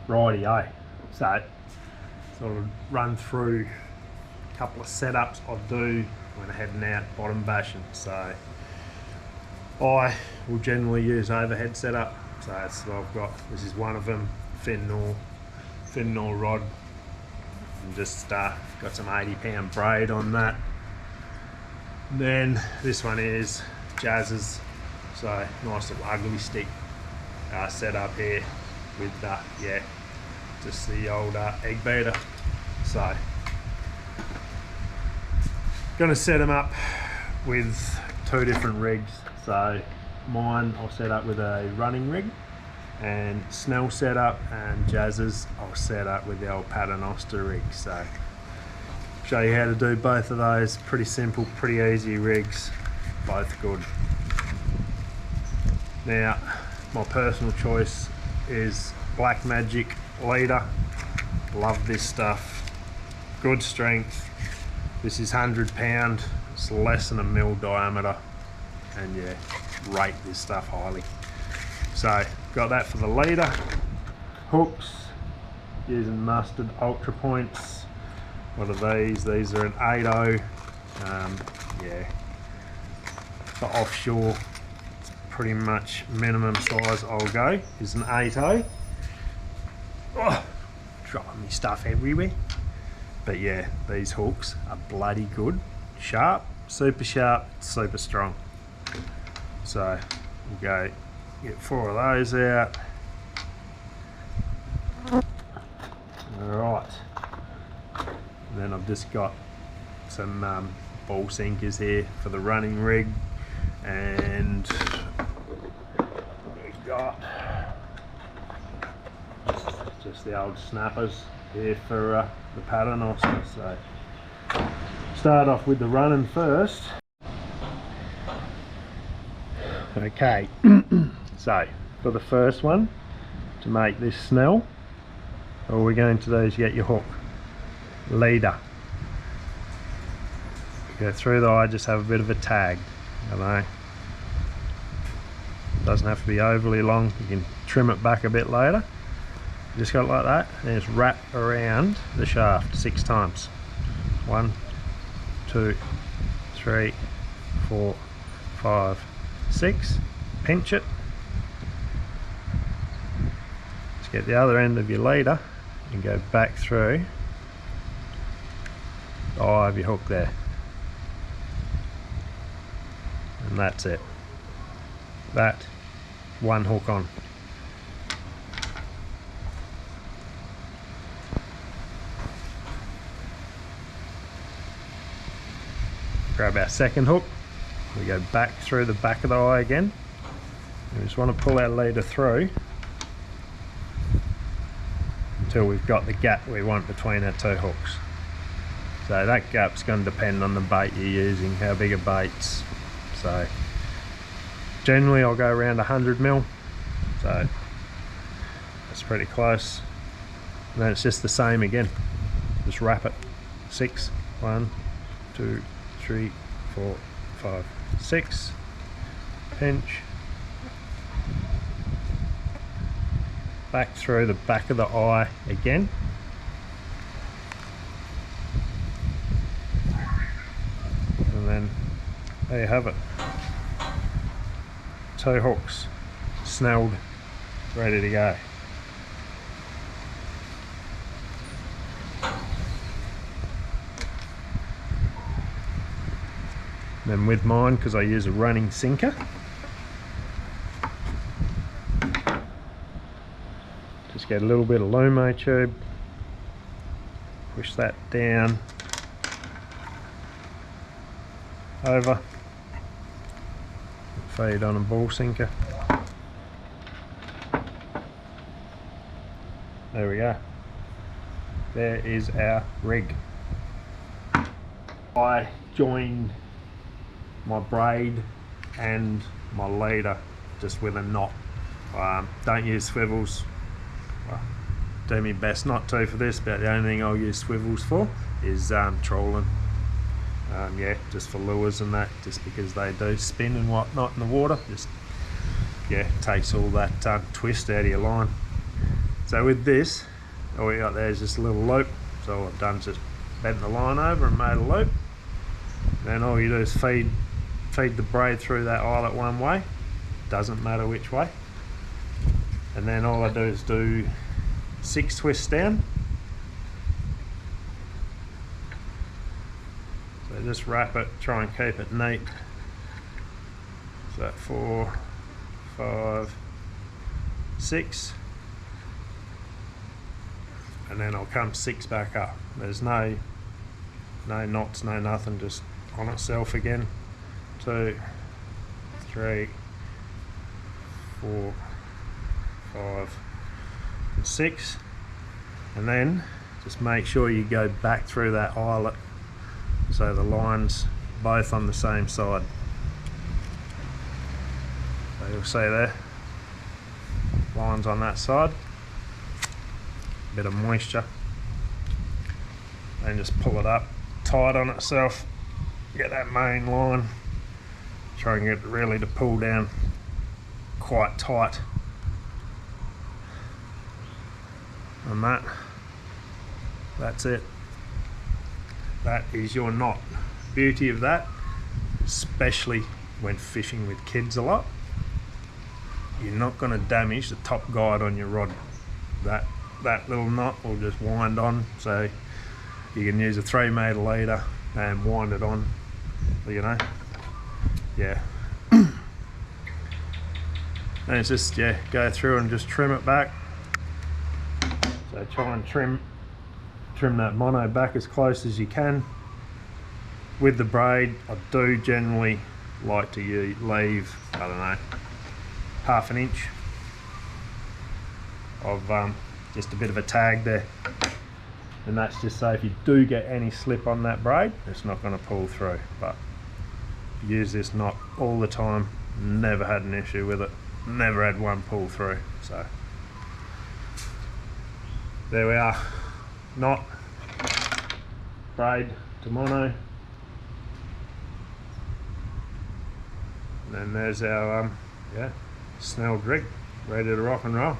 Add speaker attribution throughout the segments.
Speaker 1: Rightio. So sort of run through a couple of setups I do when heading out bottom bashing. So I will generally use overhead setup. So that's what I've got. This is one of them, fin gnaw rod, and just got some 80-pound braid on that. Then this one is Jazz's, so nice little ugly stick set up here with yeah, just the old egg beater. So gonna set them up with two different rigs. So mine I'll set up with a running rig, and Snell setup, and Jazz's I'll set up with the old Paternoster rig. So show you how to do both of those. Pretty simple, pretty easy rigs, both good. Now my personal choice is Black Magic leader. Love this stuff, good strength. This is 100 pound, it's less than a mil diameter, and yeah, rate this stuff highly. So got that for the leader. Hooks, using Mustad UltraPoints. What are these? These are an 8.0. Yeah, for offshore, it's pretty much minimum size I'll go is an 8.0. Oh, dropping me stuff everywhere. But yeah, these hooks are bloody good. Sharp, super strong. So we'll go get 4 of those out. Alright. Then I've just got some ball sinkers here for the running rig, and we got just the old snappers here for the Paternoster. So start off with the running first. Okay, so for the first one, to make this snell, all we're going to do is get your hook leader, go through the eye, just have a bit of a tag, you know. It doesn't have to be overly long, you can trim it back a bit later. Just got it like that, and just wrap around the shaft 6 times. 1, 2, 3, 4, 5, 6. Pinch it. Just get the other end of your leader and go back through the eye of your hook there, and that's it. That one hook on. Grab our second hook, we go back through the back of the eye again. We just want to pull our leader through until we've got the gap we want between our 2 hooks. So that gap's going to depend on the bait you're using, how big a bait's. So generally I'll go around 100 mil, so that's pretty close. And then it's just the same again, just wrap it. 6, 1, 2, 3, 4, 5, 6. Pinch. Back through the back of the eye again. And then there you have it. 2 hooks, snelled, ready to go. Then with mine, because I use a running sinker, just get a little bit of Lumo tube, push that down, over, feed on a ball sinker. There we go. There is our rig. I joined my braid and my leader just with a knot. Don't use swivels. Well, do my best not to for this, but the only thing I'll use swivels for is trolling. Yeah, just for lures and that, just because they do spin and whatnot in the water. Just, yeah, takes all that twist out of your line. So with this, all we got there is this little loop. So all I've done is just bent the line over and made a loop. Then all you do is feed the braid through that eyelet one way, doesn't matter which way. And then all I do is do 6 twists down. So just wrap it, try and keep it neat. So that 4, 5, 6. And then I'll come 6 back up. There's no knots, no nothing, just on itself again. 2, 3, 4, 5, and 6. And then just make sure you go back through that eyelet so the line's both on the same side. So you'll see there, lines on that side, bit of moisture, and just pull it up tight on itself, get that main line, try and get it really to pull down quite tight on that. That's it. That is your knot. Beauty of that, especially when fishing with kids a lot, you're not going to damage the top guide on your rod. That little knot will just wind on, so you can use a 3-meter leader and wind it on, you know. Yeah. And it's just, yeah, go through and just trim it back. So try and trim that mono back as close as you can. With the braid, I do generally like to leave, I don't know, ½ inch of just a bit of a tag there, and that's just so if you do get any slip on that braid, it's not going to pull through. But use this knot all the time, never had an issue with it, never had one pull through. So there we are, knot, braid to mono, and then there's our yeah, snelled rig ready to rock and roll.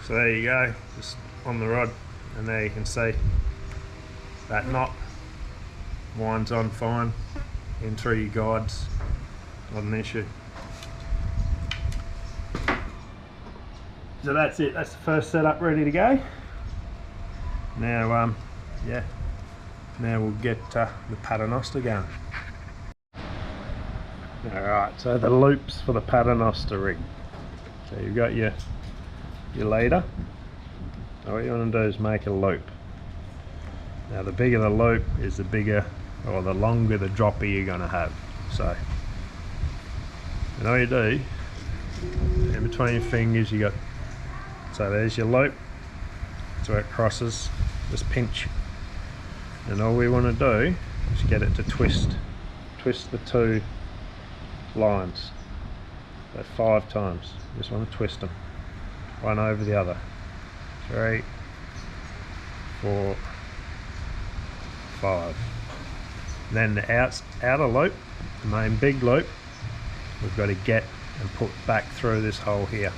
Speaker 1: So there you go, just on the rod, and there you can see that knot winds on fine in through your guides, not an issue. So that's it, that's the first setup ready to go. Now yeah, now we'll get the paternoster going. Alright, so the loops for the paternoster rig. So you've got your leader. Now what you want to do is make a loop. Now the bigger the loop is the bigger, or the longer the dropper you're going to have. So, and all you do, in between your fingers you got, so there's your loop, that's where it crosses, just pinch. And all we want to do is get it to twist the 2 lines. So 5 times, just want to twist them. One over the other. 3, 4, 5. Then the outer loop, the main big loop, we've got to get and put back through this hole here.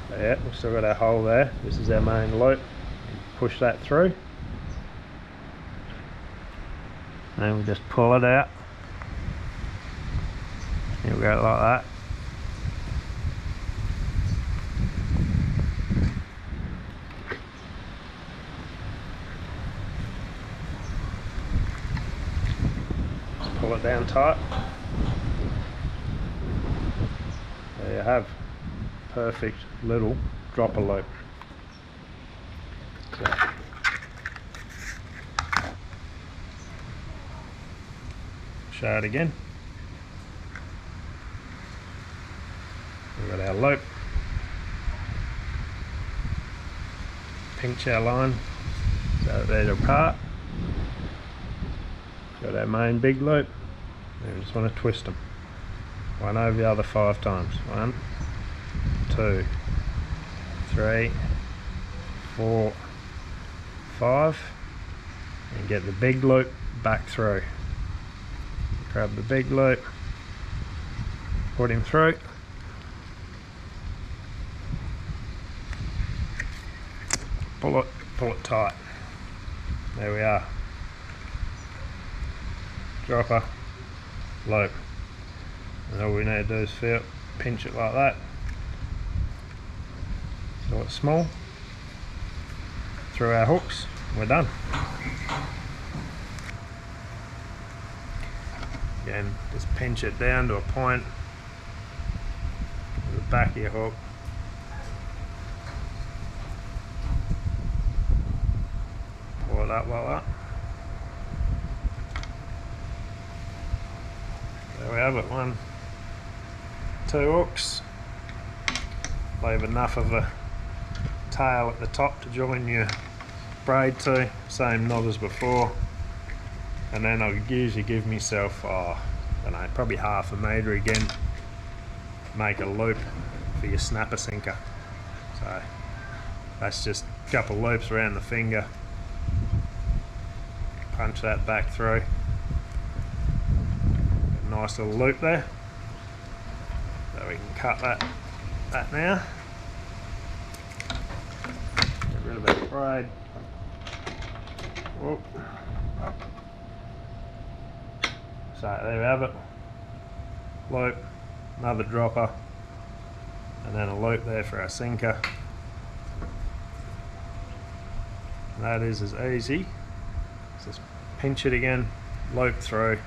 Speaker 1: So yeah, we've still got our hole there. This is our main loop. Push that through. Then we just pull it out. Here we go, like that. Just pull it down tight. There you have, perfect little dropper loop. So, show it again. We've got our loop, pinch our line so that they're apart. Got our main big loop, and we just want to twist them. One over the other 5 times. 1, 2, 3, 4, 5, and get the big loop back through. Grab the big loop, Put him through. Pull it tight. There we are. Dropper, loop. And all we need to do is pinch it like that. So it's small. Through our hooks, we're done. Again, just pinch it down to a point with the back of your hook. Pull it up like that. There we have it, 1, 2 hooks. Leave enough of a tail at the top to join your braid to, same knot as before. And then I'll usually give myself, I don't know, probably half a metre again. Make a loop for your snapper sinker. So that's just a couple loops around the finger. Punch that back through. A nice little loop there. So we can cut that now. Get rid of that braid. Whoop. So there we have it. Loop, another dropper, and then a loop there for our sinker. And that is as easy. Just pinch it again, loop through,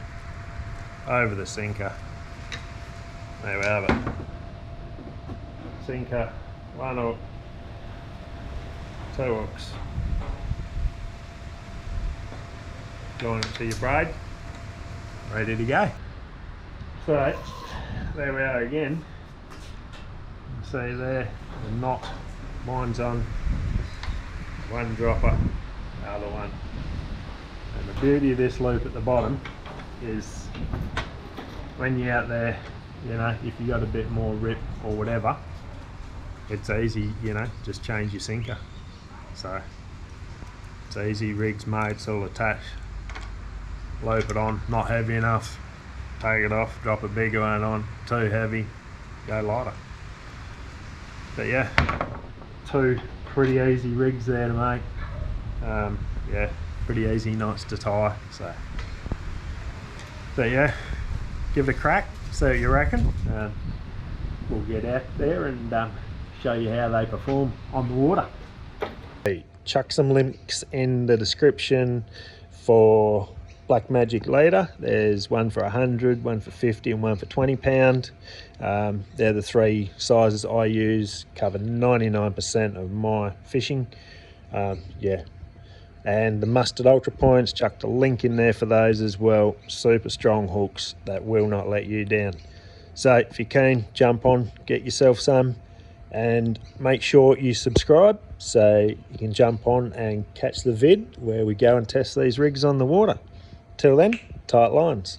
Speaker 1: over the sinker. There we have it. Sinker, 1 hook, 2 hooks. Join it to your braid. Ready to go. So there we are again. See there, the knot, mine's on, 1 dropper, the other one. And the beauty of this loop at the bottom is when you're out there, you know, if you got a bit more rip or whatever, it's easy, you know, just change your sinker. So it's easy, rig's made, it's all attached. Loop it on, not heavy enough, take it off, drop a bigger one on, too heavy, go lighter. But yeah, 2 pretty easy rigs there to make. Yeah, pretty easy knots to tie. So yeah, give it a crack, see what you reckon. We'll get out there and show you how they perform on the water. Chuck some links in the description for Black Magic leader. There's one for 100, one for 50 and one for 20 pound. They're the 3 sizes I use, cover 99% of my fishing. Yeah, and the Mustad UltraPoints, chucked a link in there for those as well. Super strong hooks that will not let you down. So if you're keen, jump on, get yourself some, and make sure you subscribe so you can jump on and catch the vid where we go and test these rigs on the water. Till then, tight lines.